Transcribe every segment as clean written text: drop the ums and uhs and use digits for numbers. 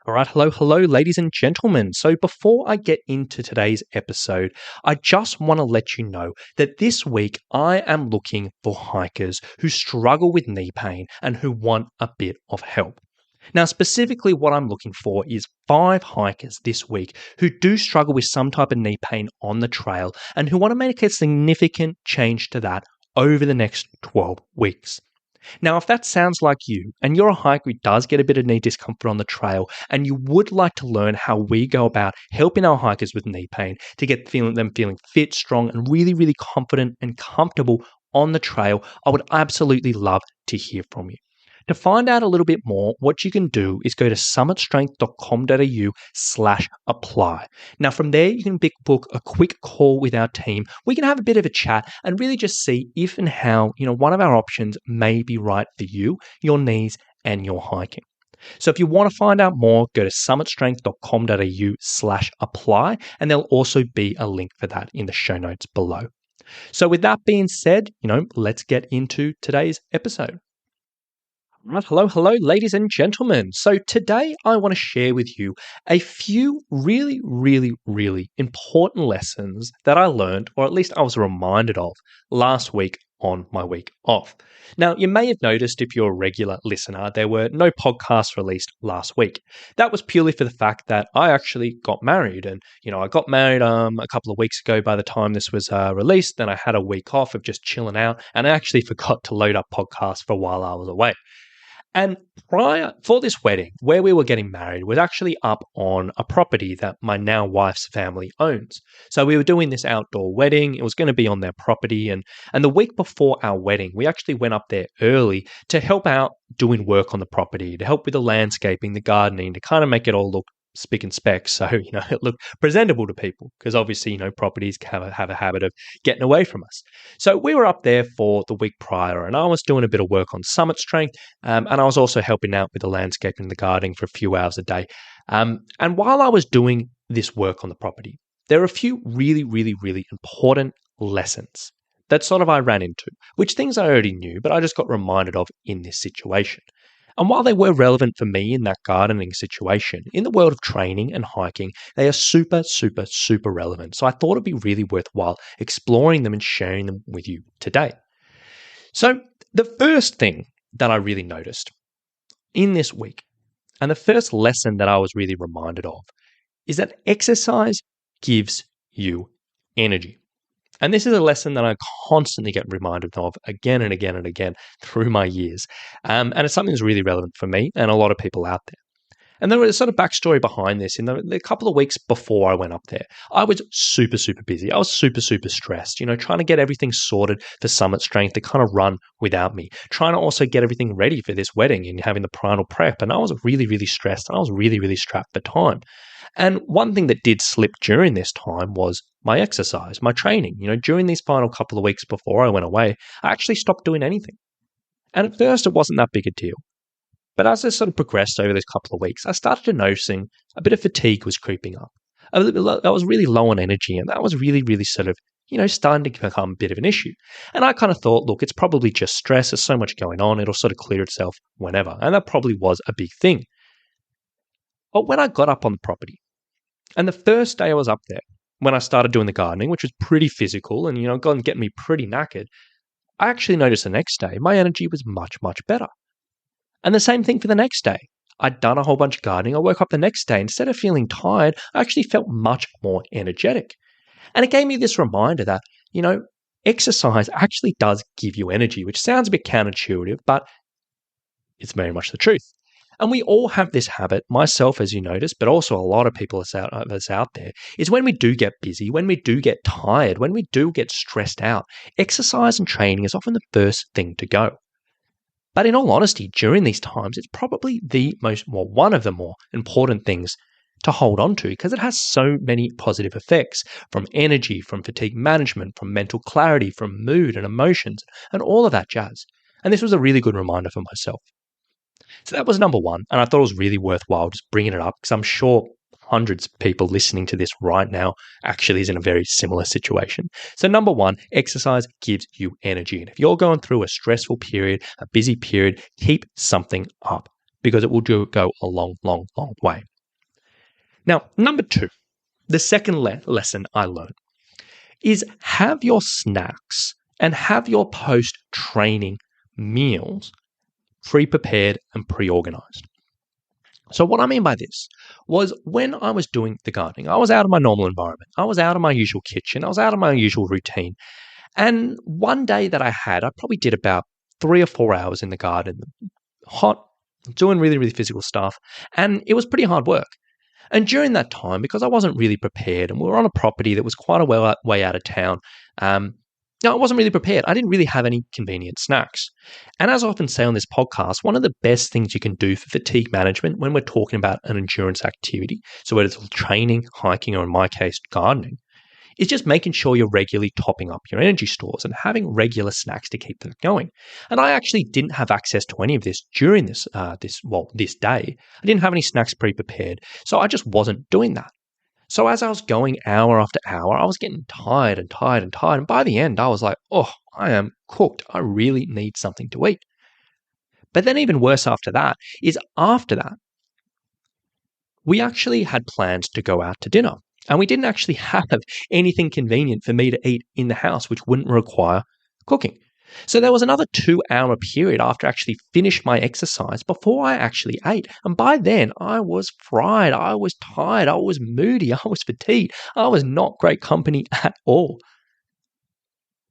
All right, hello, ladies and gentlemen. So before I get into today's episode, I just want to let you know that this week I am looking for hikers who struggle with knee pain and who want a bit of help. Now, specifically what I'm looking for is 5 hikers this week who do struggle with some type of knee pain on the trail and who want to make a significant change to that over the next 12 weeks. Now, if that sounds like you and you're a hiker who does get a bit of knee discomfort on the trail and you would like to learn how we go about helping our hikers with knee pain to get them feeling fit, strong, and really confident and comfortable on the trail, I would absolutely love to hear from you. To find out a little bit more, what you can do is go to summitstrength.com.au/apply. Now, from there, you can book a quick call with our team. We can have a bit of a chat and really just see if and how, one of our options may be right for you, your knees, and your hiking. So if you want to find out more, go to summitstrength.com.au/apply, and there'll also be a link for that in the show notes below. So with that being said, let's get into today's episode. Right, hello, ladies and gentlemen. So today I want to share with you a few really important lessons that I learned, or at least I was reminded of last week on my week off. Now, you may have noticed if you're a regular listener, there were no podcasts released last week. That was purely for the fact that I actually got married. And, I got married a couple of weeks ago by the time this was released. Then I had a week off of just chilling out. And I actually forgot to load up podcasts for a while I was away. And for this wedding, where we were getting married, was actually up on a property that my now wife's family owns. So we were doing this outdoor wedding. It was going to be on their property. And the week before our wedding, we actually went up there early to help out doing work on the property, to help with the landscaping, the gardening, to kind of make it all look spick and spec, so it looked presentable to people, because obviously properties have a habit of getting away from us. So we were up there for the week prior, and I was doing a bit of work on Summit Strength, and I was also helping out with the landscaping and the gardening for a few hours a day. And while I was doing this work on the property, there are a few really important lessons that sort of I ran into, which things I already knew, but I just got reminded of in this situation. And while they were relevant for me in that gardening situation, in the world of training and hiking, they are super relevant. So I thought it'd be really worthwhile exploring them and sharing them with you today. So the first thing that I really noticed in this week, and the first lesson that I was really reminded of, is that exercise gives you energy. And this is a lesson that I constantly get reminded of again and again through my years. And it's something that's really relevant for me and a lot of people out there. And there was a sort of backstory behind this. In the couple of weeks before I went up there, I was super busy. I was super stressed, trying to get everything sorted for Summit Strength to kind of run without me, trying to also get everything ready for this wedding and having the final prep. And I was really stressed, and I was really strapped for time. And one thing that did slip during this time was my exercise, my training. During these final couple of weeks before I went away, I actually stopped doing anything. And at first, it wasn't that big a deal. But as I sort of progressed over those couple of weeks, I started to noticing a bit of fatigue was creeping up. I was really low on energy, and that was really sort of, starting to become a bit of an issue. And I kind of thought, look, it's probably just stress. There's so much going on. It'll sort of clear itself whenever. And that probably was a big thing. But when I got up on the property, and the first day I was up there, when I started doing the gardening, which was pretty physical and, got and getting me pretty knackered, I actually noticed the next day my energy was much better. And the same thing for the next day. I'd done a whole bunch of gardening. I woke up the next day. Instead of feeling tired, I actually felt much more energetic. And it gave me this reminder that, exercise actually does give you energy, which sounds a bit counterintuitive, but it's very much the truth. And we all have this habit, myself, as you notice, but also a lot of people that's out there, is when we do get busy, when we do get tired, when we do get stressed out, exercise and training is often the first thing to go. But in all honesty, during these times, it's probably one of the more important things to hold on to, because it has so many positive effects, from energy, from fatigue management, from mental clarity, from mood and emotions, and all of that jazz. And this was a really good reminder for myself. So that was number one, and I thought it was really worthwhile just bringing it up, because I'm sure hundreds of people listening to this right now actually is in a very similar situation. So number one, exercise gives you energy. And if you're going through a stressful period, a busy period, keep something up, because it will go a long way. Now, number two, the second lesson I learned is have your snacks and have your post-training meals pre-prepared and pre-organized. So what I mean by this was when I was doing the gardening, I was out of my normal environment. I was out of my usual kitchen. I was out of my usual routine. And one day that I probably did about 3 or 4 hours in the garden, hot, doing really, really physical stuff. And it was pretty hard work. And during that time, because I wasn't really prepared and we were on a property that was quite a way out of town, I wasn't really prepared. I didn't really have any convenient snacks. And as I often say on this podcast, one of the best things you can do for fatigue management when we're talking about an endurance activity, so whether it's training, hiking, or in my case, gardening, is just making sure you're regularly topping up your energy stores and having regular snacks to keep that going. And I actually didn't have access to any of this during this day. I didn't have any snacks pre-prepared, so I just wasn't doing that. So as I was going hour after hour, I was getting tired and tired and tired. And by the end, I was like, oh, I am cooked. I really need something to eat. But then even worse after that is after that, we actually had plans to go out to dinner. And we didn't actually have anything convenient for me to eat in the house, which wouldn't require cooking. So there was another 2-hour period after I actually finished my exercise before I actually ate. And by then, I was fried. I was tired. I was moody. I was fatigued. I was not great company at all.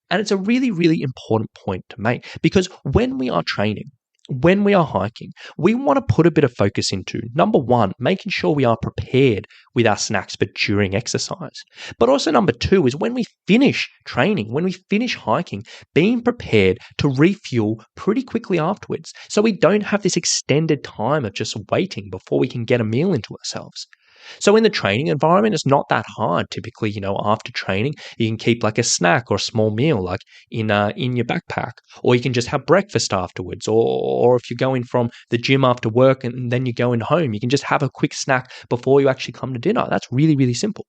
And it's a really, really important point to make because when we are training, when we are hiking, we want to put a bit of focus into, number one, making sure we are prepared with our snacks but during exercise. But also number two is when we finish training, when we finish hiking, being prepared to refuel pretty quickly afterwards. So we don't have this extended time of just waiting before we can get a meal into ourselves. So in the training environment, it's not that hard. Typically, after training, you can keep like a snack or a small meal like in your backpack, or you can just have breakfast afterwards. Or if you're going from the gym after work and then you're going home, you can just have a quick snack before you actually come to dinner. That's really, really simple.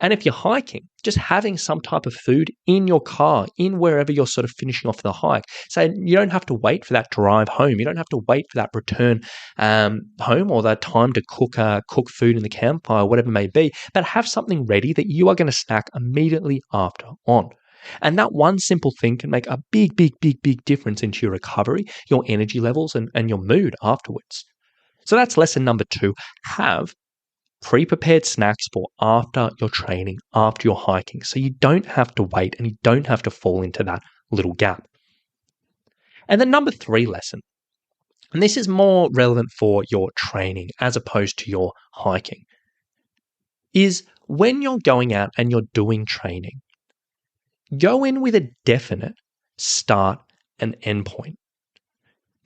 And if you're hiking, just having some type of food in your car, in wherever you're sort of finishing off the hike. So you don't have to wait for that drive home. You don't have to wait for that return home or that time to cook food in the campfire, whatever it may be, but have something ready that you are going to snack immediately after on. And that one simple thing can make a big, big, big, big difference into your recovery, your energy levels, and your mood afterwards. So that's lesson number 2. Have pre-prepared snacks for after your training, after your hiking, so you don't have to wait and you don't have to fall into that little gap. And then number 3 lesson, and this is more relevant for your training as opposed to your hiking, is when you're going out and you're doing training, go in with a definite start and end point.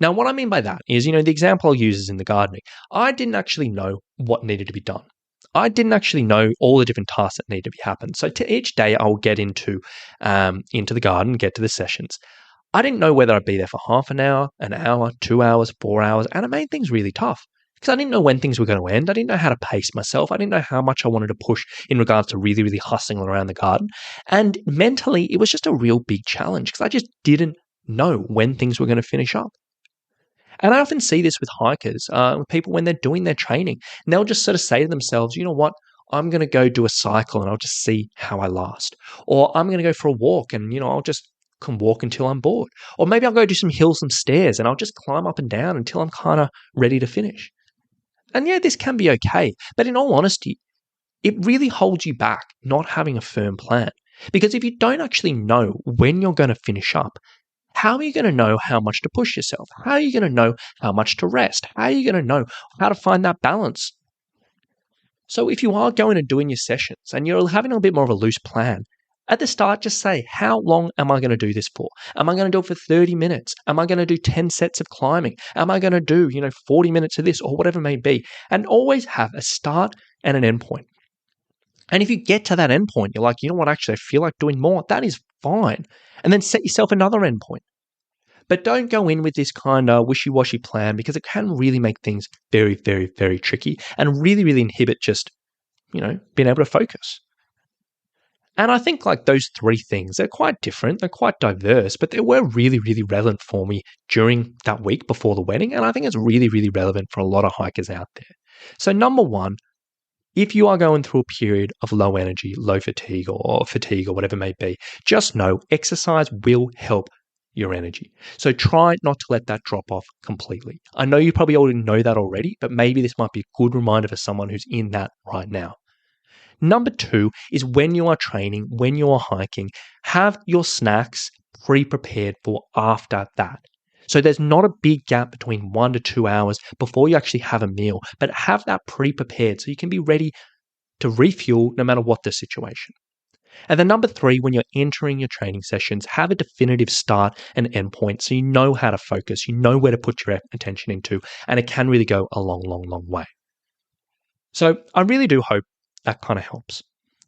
Now, what I mean by that is, the example I'll use is in the gardening. I didn't actually know what needed to be done. I didn't actually know all the different tasks that need to be happened. So to each day, I'll get into the garden, get to the sessions. I didn't know whether I'd be there for half an hour, 2 hours, 4 hours, and it made things really tough because I didn't know when things were going to end. I didn't know how to pace myself. I didn't know how much I wanted to push in regards to really, really hustling around the garden. And mentally, it was just a real big challenge because I just didn't know when things were going to finish up. And I often see this with hikers, with people when they're doing their training, and they'll just sort of say to themselves, you know what, I'm going to go do a cycle and I'll just see how I last. Or I'm going to go for a walk and, I'll just can walk until I'm bored. Or maybe I'll go do some hills and stairs and I'll just climb up and down until I'm kind of ready to finish. And yeah, this can be okay. But in all honesty, it really holds you back not having a firm plan. Because if you don't actually know when you're going to finish up, how are you going to know how much to push yourself? How are you going to know how much to rest? How are you going to know how to find that balance? So if you are going and doing your sessions and you're having a bit more of a loose plan, at the start, just say, how long am I going to do this for? Am I going to do it for 30 minutes? Am I going to do 10 sets of climbing? Am I going to do, 40 minutes of this or whatever it may be? And always have a start and an end point. And if you get to that end point, you're like, you know what, actually, I feel like doing more. That is fine. And then set yourself another end point. But don't go in with this kind of wishy-washy plan because it can really make things very, very, very tricky and really, really inhibit just, being able to focus. And I think like those 3 things, they're quite different, they're quite diverse, but they were really, really relevant for me during that week before the wedding. And I think it's really, really relevant for a lot of hikers out there. So number 1, If you are going through a period of low energy, low fatigue, or fatigue, or whatever it may be, just know exercise will help your energy. So try not to let that drop off completely. I know you probably already know that already, but maybe this might be a good reminder for someone who's in that right now. Number 2 is when you are training, when you are hiking, have your snacks pre-prepared for after that. So there's not a big gap between 1 to 2 hours before you actually have a meal, but have that pre-prepared so you can be ready to refuel no matter what the situation. And then number 3, when you're entering your training sessions, have a definitive start and end point so you know how to focus, you know where to put your attention into, and it can really go a long, long, long way. So I really do hope that kind of helps.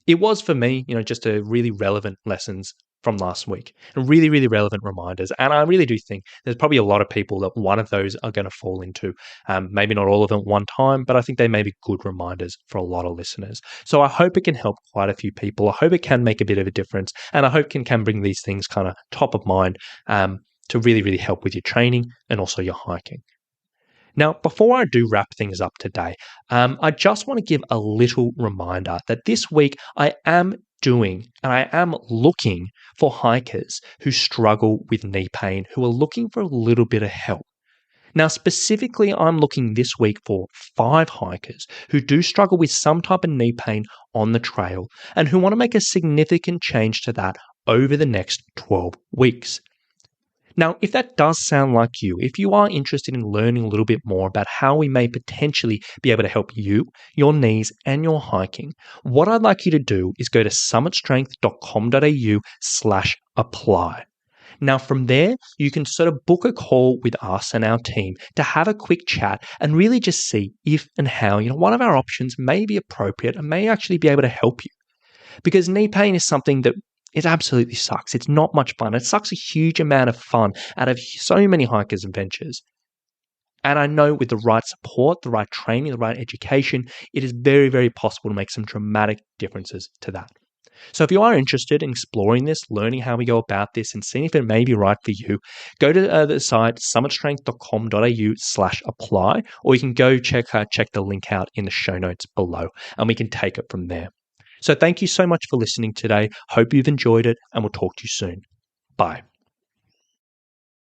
It was for me, just a really relevant lessons from last week and really, really relevant reminders. And I really do think there's probably a lot of people that one of those are going to fall into. Maybe not all of them at one time, but I think they may be good reminders for a lot of listeners. So I hope it can help quite a few people. I hope it can make a bit of a difference. And I hope it can bring these things kind of top of mind to really, really help with your training and also your hiking. Now, before I do wrap things up today, I just want to give a little reminder that this week I am doing and I am looking for hikers who struggle with knee pain, who are looking for a little bit of help. Now, specifically, I'm looking this week for 5 hikers who do struggle with some type of knee pain on the trail and who want to make a significant change to that over the next 12 weeks. Now, if that does sound like you, if you are interested in learning a little bit more about how we may potentially be able to help you, your knees, and your hiking, what I'd like you to do is go to summitstrength.com.au/apply. Now, from there, you can sort of book a call with us and our team to have a quick chat and really just see if and how, one of our options may be appropriate and may actually be able to help you. Because knee pain is something that it absolutely sucks. It's not much fun. It sucks a huge amount of fun out of so many hikers' adventures. And I know with the right support, the right training, the right education, it is very, very possible to make some dramatic differences to that. So if you are interested in exploring this, learning how we go about this, and seeing if it may be right for you, go to the site summitstrength.com.au/apply, or you can go check the link out in the show notes below, and we can take it from there. So thank you so much for listening today. Hope you've enjoyed it, and we'll talk to you soon. Bye.